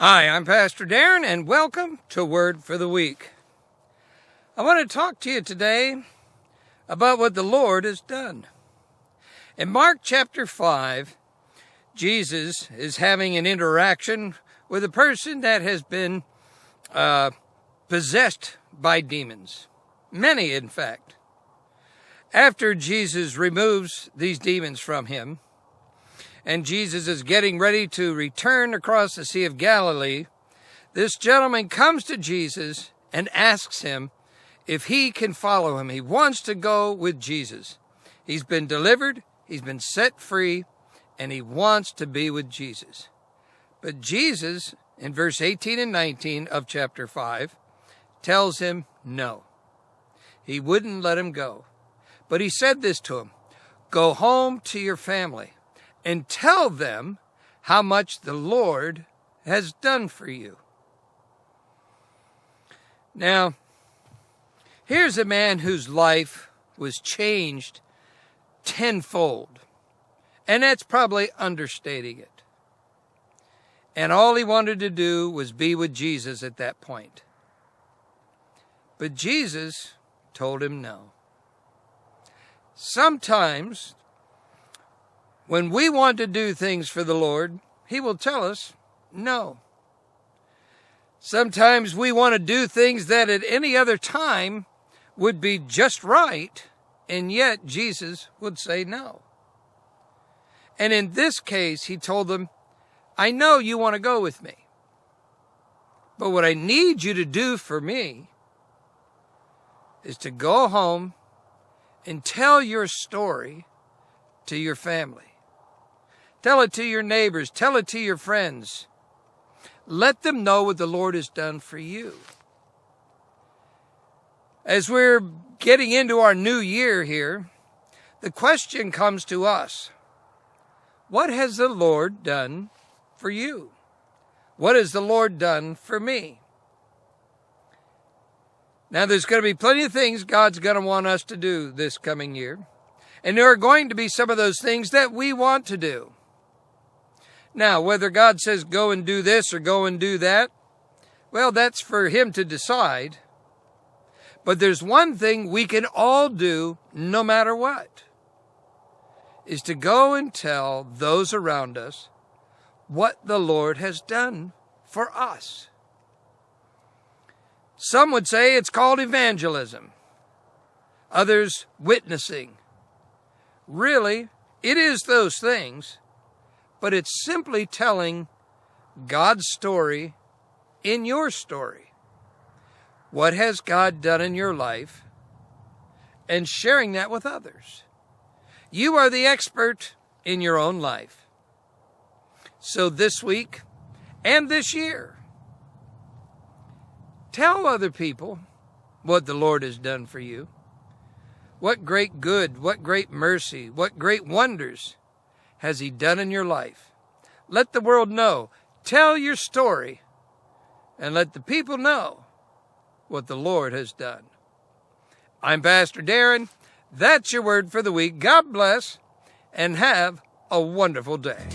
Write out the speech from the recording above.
Hi, I'm Pastor Darren, and welcome to Word for the Week. I want to talk to you today about what the Lord has done. In Mark chapter 5, Jesus is having an interaction with a person that has been possessed by demons. Many, in fact. After Jesus removes these demons from him, and Jesus is getting ready to return across the Sea of Galilee, this gentleman comes to Jesus and asks him if he can follow him. He wants to go with Jesus. He's been delivered, he's been set free, and he wants to be with Jesus. But Jesus, in verse 18 and 19 of chapter 5, tells him no. He wouldn't let him go. But he said this to him, "Go home to your family and tell them how much the Lord has done for you." Now, here's a man whose life was changed tenfold, and that's probably understating it. And all he wanted to do was be with Jesus at that point. But Jesus told him no. Sometimes, when we want to do things for the Lord, he will tell us no. Sometimes we want to do things that at any other time would be just right, and yet Jesus would say no. And in this case, he told them, "I know you want to go with me, but what I need you to do for me is to go home and tell your story to your family. Tell it to your neighbors. Tell it to your friends. Let them know what the Lord has done for you." As we're getting into our new year here, the question comes to us, what has the Lord done for you? What has the Lord done for me? Now, there's going to be plenty of things God's going to want us to do this coming year. And there are going to be some of those things that we want to do. Now, whether God says go and do this or go and do that, well, that's for him to decide. But there's one thing we can all do no matter what, is to go and tell those around us what the Lord has done for us. Some would say it's called evangelism. Others, witnessing. Really, it is those things, but it's simply telling God's story in your story. What has God done in your life? And sharing that with others. You are the expert in your own life. So this week and this year, tell other people what the Lord has done for you. What great good, what great mercy, what great wonders has he done in your life. Let the world know. Tell your story and let the people know what the Lord has done. I'm Pastor Darren. That's your word for the week. God bless and have a wonderful day.